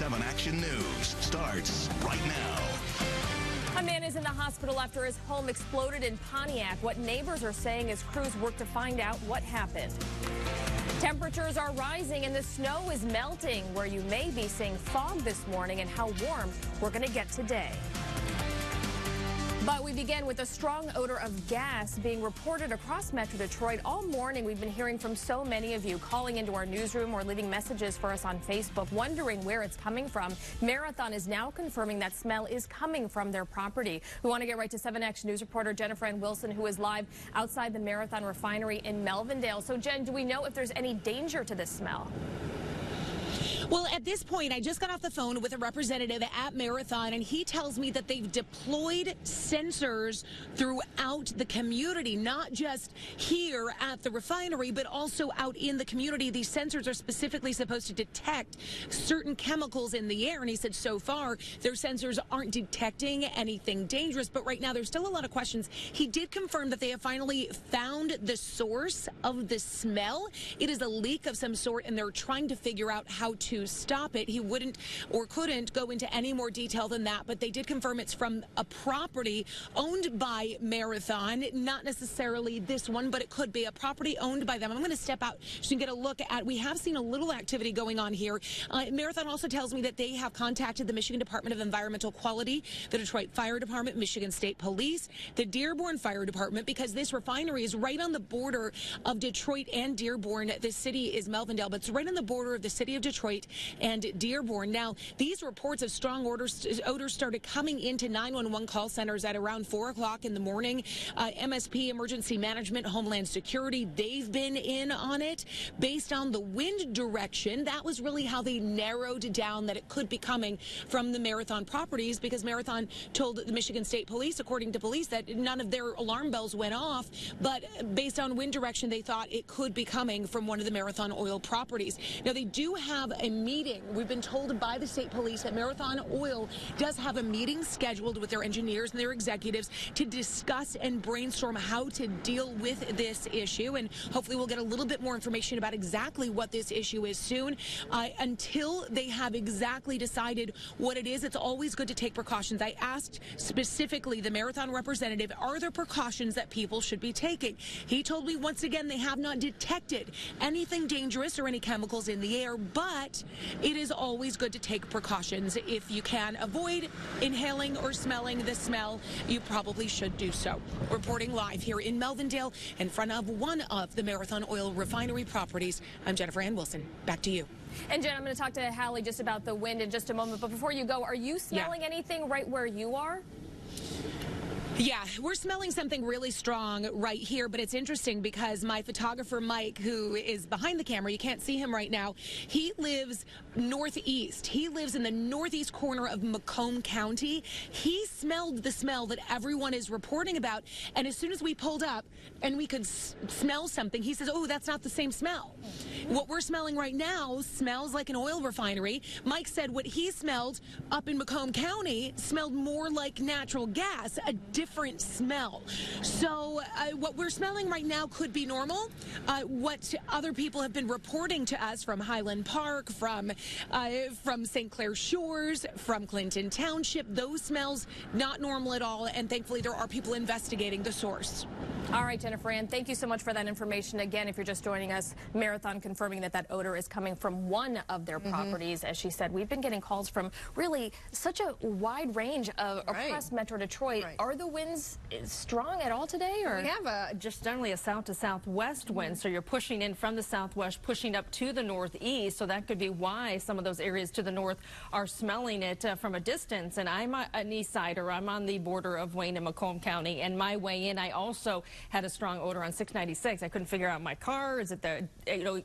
7 Action News starts right now. A man is in the hospital after his home exploded in Pontiac. What neighbors are saying as crews work to find out what happened. Temperatures are rising and the snow is melting, where you may be seeing fog this morning, and how warm we're going to get today. But we begin with a strong odor of gas being reported across Metro Detroit all morning. We've been hearing from so many of you calling into our newsroom or leaving messages for us on Facebook, wondering where it's coming from. Marathon is now confirming that smell is coming from their property. We want to get right to 7 Action News reporter Jennifer Ann Wilson, who is live outside the Marathon Refinery in Melvindale. So, Jen, do we know if there's any danger to this smell? Well, at this point, I just got off the phone with a representative at Marathon, and he tells me that they've deployed sensors throughout the community, not just here at the refinery, but also out in the community. These sensors are specifically supposed to detect certain chemicals in the air, and he said so far their sensors aren't detecting anything dangerous, but right now there's still a lot of questions. He did confirm that they have finally found the source of the smell. It is a leak of some sort, and they're trying to figure out how to stop it. He wouldn't or couldn't go into any more detail than that, but they did confirm it's from a property owned by Marathon, not necessarily this one, but it could be a property owned by them. I'm going to step out so you can get a look at, we have seen a little activity going on here. Marathon also tells me that they have contacted the Michigan Department of Environmental Quality, the Detroit Fire Department, Michigan State Police, the Dearborn Fire Department, because this refinery is right on the border of Detroit and Dearborn. The city is Melvindale, but it's right on the border of the city of Detroit and Dearborn. Now, these reports of strong odors started coming into 911 call centers at around 4 o'clock in the morning. MSP, Emergency Management, Homeland Security, they've been in on it. Based on the wind direction, that was really how they narrowed down that it could be coming from the Marathon properties, because Marathon told the Michigan State Police, according to police, that none of their alarm bells went off, but based on wind direction, they thought it could be coming from one of the Marathon Oil properties. Now, they do have a meeting. We've been told by the state police that Marathon Oil does have a meeting scheduled with their engineers and their executives to discuss and brainstorm how to deal with this issue, and hopefully we'll get a little bit more information about exactly what this issue is soon. Until they have exactly decided what it is, it's always good to take precautions. I asked specifically the Marathon representative, are there precautions that people should be taking? He told me once again they have not detected anything dangerous or any chemicals in the air, but it is always good to take precautions. If you can avoid inhaling or smelling the smell, you probably should do so. Reporting live here in Melvindale in front of one of the Marathon Oil refinery properties, I'm Jennifer Ann Wilson. Back to you. And Jen, I'm going to talk to Hallie just about the wind in just a moment. But before you go, are you smelling anything right where you are? Yeah, we're smelling something really strong right here, but it's interesting because my photographer, Mike, who is behind the camera, you can't see him right now, he lives northeast. He lives in the northeast corner of Macomb County. He smelled the smell that everyone is reporting about, and as soon as we pulled up and we could smell something, he says, oh, that's not the same smell. What we're smelling right now smells like an oil refinery. Mike said what he smelled up in Macomb County smelled more like natural gas, a different smell. So what we're smelling right now could be normal. What other people have been reporting to us from Highland Park, from St. Clair Shores, from Clinton Township, those smells not normal at all, and thankfully there are people investigating the source. All right, Jennifer Ann, thank you so much for that information. Again, if you're just joining us, Marathon confirming that that odor is coming from one of their properties. As she said, we've been getting calls from really such a wide range of across Metro Detroit. Are the winds strong at all today? Or we have just generally a south to southwest wind, so you're pushing in from the southwest, pushing up to the northeast, so that could be why some of those areas to the north are smelling it from a distance. And I'm an east sider. I'm on the border of Wayne and Macomb County, and my way in, I also had a strong odor on 696. I couldn't figure out my car. Is it the,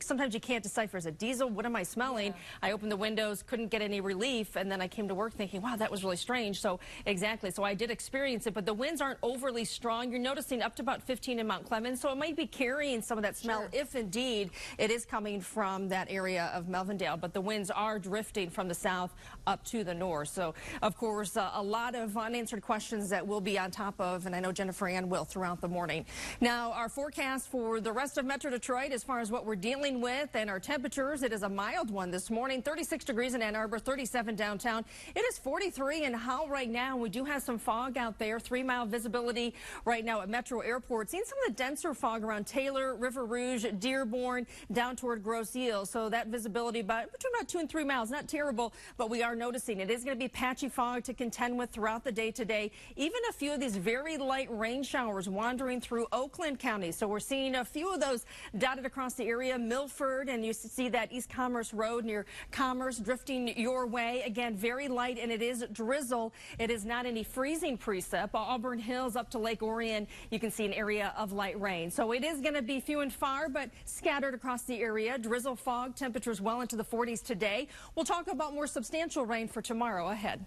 sometimes you can't decipher, is it diesel? What am I smelling? I opened the windows, couldn't get any relief, and then I came to work thinking, wow, that was really strange. So exactly, so I did experience it, but the winds aren't overly strong. You're noticing up to about 15 in Mount Clemens, so it might be carrying some of that smell if indeed it is coming from that area of Melvindale, but the winds are drifting from the south up to the north. So of course, a lot of unanswered questions that we'll be on top of, and I know Jennifer Ann will throughout the morning. rain. Now, our forecast for the rest of Metro Detroit as far as what we're dealing with and our temperatures, it is a mild one this morning. 36 degrees in Ann Arbor, 37 downtown. It is 43 in Howell right now. We do have some fog out there, 3-mile visibility right now at Metro Airport. Seeing some of the denser fog around Taylor, River Rouge, Dearborn, down toward Grosse Ile. So that visibility between about 2 and 3 miles, not terrible, but we are noticing it is going to be patchy fog to contend with throughout the day today. Even a few of these very light rain showers wandering through Oakland County. So we're seeing a few of those dotted across the area. Milford, and you see that East Commerce Road near Commerce drifting your way. Again, very light, and it is drizzle. It is not any freezing precip. Auburn Hills up to Lake Orion, you can see an area of light rain. So it is going to be few and far, but scattered across the area. Drizzle, fog, temperatures well into the 40s today. We'll talk about more substantial rain for tomorrow ahead.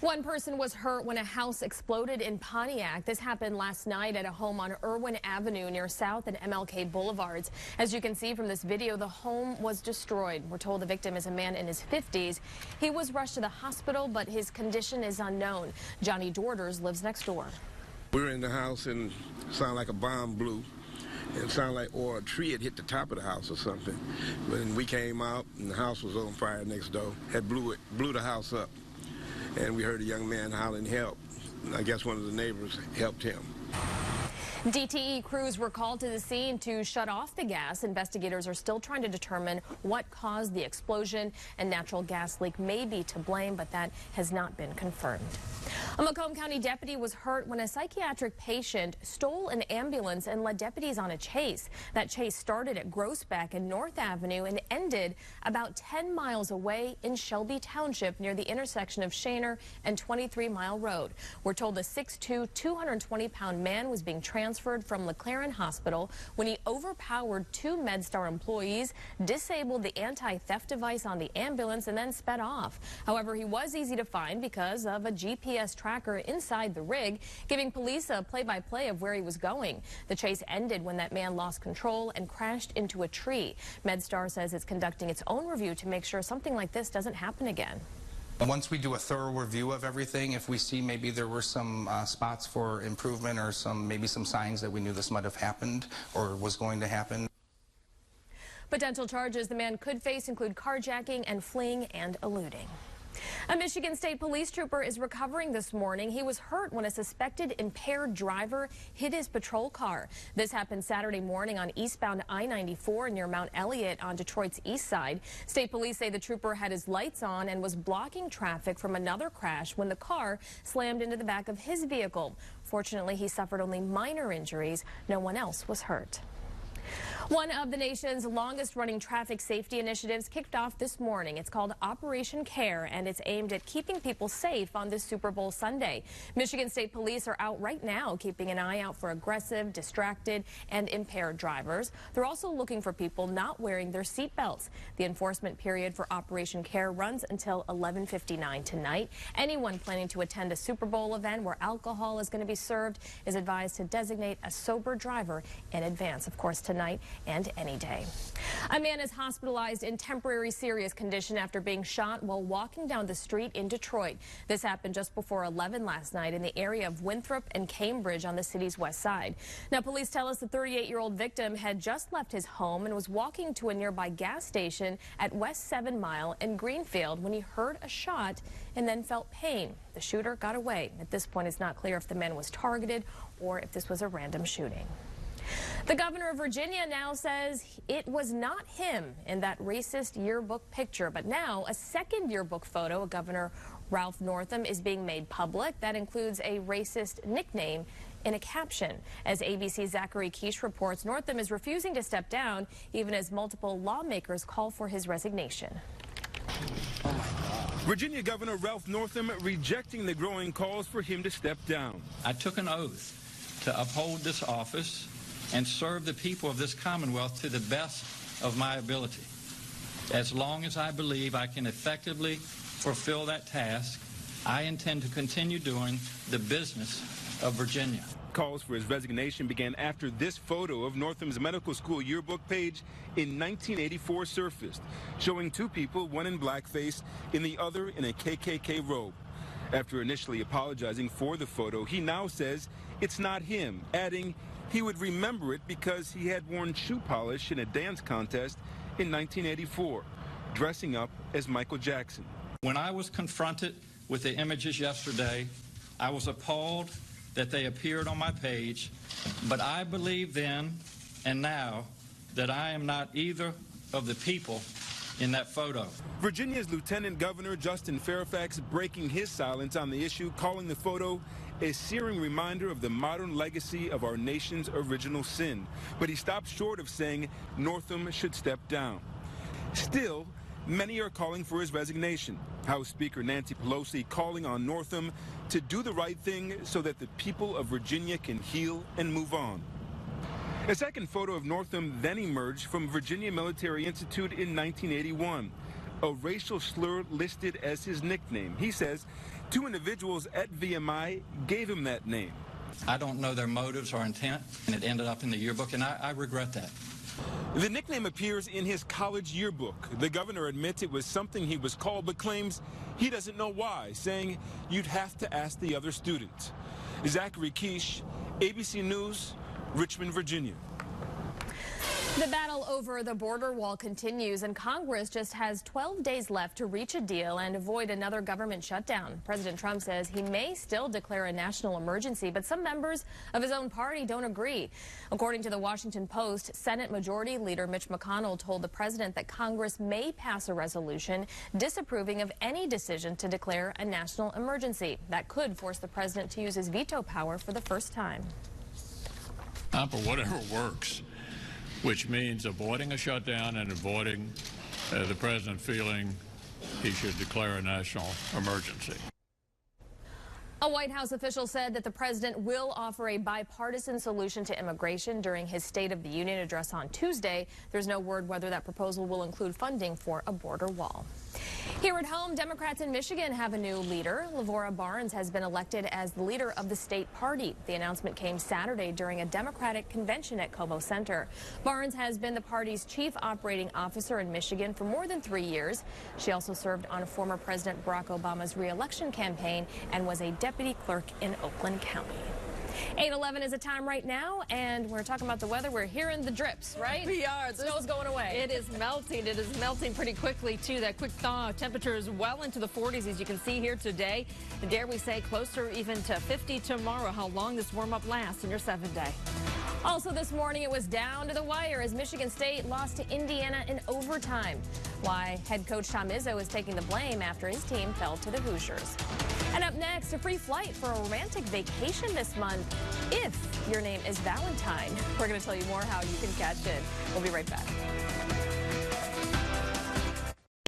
One person was hurt when a house exploded in Pontiac. This happened last night at a home on Irwin Avenue near South and MLK Boulevards. As you can see from this video, the home was destroyed. We're told the victim is a man in his 50s. He was rushed to the hospital, but his condition is unknown. Johnny Dorders lives next door. We were in the house and it sounded like a bomb blew. It sounded like or a tree had hit the top of the house or something. When we came out and the house was on fire next door, it blew the house up. And we heard a young man hollering help. I guess one of the neighbors helped him. DTE crews were called to the scene to shut off the gas. Investigators are still trying to determine what caused the explosion. A natural gas leak may be to blame, but that has not been confirmed. A Macomb County deputy was hurt when a psychiatric patient stole an ambulance and led deputies on a chase. That chase started at Groesbeck and North Avenue and ended about 10 miles away in Shelby Township near the intersection of Shaner and 23 Mile Road. We're told the 6'2", 220-pound man was being transferred from LeClaren Hospital when he overpowered 2 MedStar employees, disabled the anti-theft device on the ambulance, and then sped off. However, he was easy to find because of a GPS tracker inside the rig, giving police a play-by-play of where he was going. The chase ended when that man lost control and crashed into a tree. MedStar says it's conducting its own review to make sure something like this doesn't happen again. Once we do a thorough review of everything, if we see maybe there were some spots for improvement or maybe some signs that we knew this might have happened or was going to happen. Potential charges the man could face include carjacking and fleeing and eluding. A Michigan State police trooper is recovering this morning. He was hurt when a suspected impaired driver hit his patrol car. This happened Saturday morning on eastbound I-94 near Mount Elliott on Detroit's east side. State police say the trooper had his lights on and was blocking traffic from another crash when the car slammed into the back of his vehicle. Fortunately, he suffered only minor injuries. No one else was hurt. One of the nation's longest-running traffic safety initiatives kicked off this morning. It's called Operation Care, and it's aimed at keeping people safe on this Super Bowl Sunday. Michigan State Police are out right now keeping an eye out for aggressive, distracted, and impaired drivers. They're also looking for people not wearing their seat belts. The enforcement period for Operation Care runs until 11:59 tonight. Anyone planning to attend a Super Bowl event where alcohol is going to be served is advised to designate a sober driver in advance, of course, tonight and any day. A man is hospitalized in temporary serious condition after being shot while walking down the street in Detroit. This happened just before 11 last night in the area of Winthrop and Cambridge on the city's west side. Now, police tell us the 38-year-old victim had just left his home and was walking to a nearby gas station at West 7 Mile in Greenfield when he heard a shot and then felt pain. The shooter got away. At this point, it's not clear if the man was targeted or if this was a random shooting. The governor of Virginia now says it was not him in that racist yearbook picture, but now a second yearbook photo of Governor Ralph Northam is being made public. That includes a racist nickname in a caption. As ABC's Zachary Keish reports, Northam is refusing to step down, even as multiple lawmakers call for his resignation. Virginia Governor Ralph Northam rejecting the growing calls for him to step down. I took an oath to uphold this office and serve the people of this Commonwealth to the best of my ability. As long as I believe I can effectively fulfill that task, I intend to continue doing the business of Virginia. Calls for his resignation began after this photo of Northam's medical school yearbook page in 1984 surfaced, showing 2 people, one in blackface and the other in a KKK robe. After initially apologizing for the photo, he now says it's not him, adding he would remember it because he had worn shoe polish in a dance contest in 1984, dressing up as Michael Jackson. When I was confronted with the images yesterday, I was appalled that they appeared on my page, but I believe then and now that I am not either of the people in that photo. Virginia's Lieutenant Governor Justin Fairfax breaking his silence on the issue, calling the photo a searing reminder of the modern legacy of our nation's original sin. But he stopped short of saying Northam should step down. Still, many are calling for his resignation. House Speaker Nancy Pelosi calling on Northam to do the right thing so that the people of Virginia can heal and move on. A second photo of Northam then emerged from Virginia Military Institute in 1981, a racial slur listed as his nickname. He says 2 individuals at VMI gave him that name. I don't know their motives or intent, and it ended up in the yearbook, and I regret that. The nickname appears in his college yearbook. The governor admits it was something he was called, but claims he doesn't know why, saying you'd have to ask the other students. Zachary Quiche, ABC News, Richmond, Virginia. The battle over the border wall continues, and Congress just has 12 days left to reach a deal and avoid another government shutdown. President Trump says he may still declare a national emergency, but some members of his own party don't agree. According to the Washington Post, Senate Majority Leader Mitch McConnell told the president that Congress may pass a resolution disapproving of any decision to declare a national emergency. That could force the president to use his veto power for the first time. For whatever works, which means avoiding a shutdown and avoiding the president feeling he should declare a national emergency. A White House official said that the president will offer a bipartisan solution to immigration during his State of the Union address on Tuesday. There's no word whether that proposal will include funding for a border wall. Here at home, Democrats in Michigan have a new leader. Lavora Barnes has been elected as the leader of the state party. The announcement came Saturday during a Democratic convention at Como Center. Barnes has been the party's chief operating officer in Michigan for more than 3 years. She also served on former President Barack Obama's re-election campaign and was a deputy clerk in Oakland County. 8:11 is the time right now, and we're talking about the weather. We're hearing the drips, right? We are. The snow's going away. It is melting. It is melting pretty quickly, too. That quick thaw. Temperatures well into the 40s, as you can see here today. And dare we say closer even to 50 tomorrow. How long this warm-up lasts in your 7-day. Also this morning, it was down to the wire as Michigan State lost to Indiana in overtime. Why head coach Tom Izzo is taking the blame after his team fell to the Hoosiers. And up next, a free flight for a romantic vacation this month if your name is Valentine. We're going to tell you more how you can catch it. We'll be right back.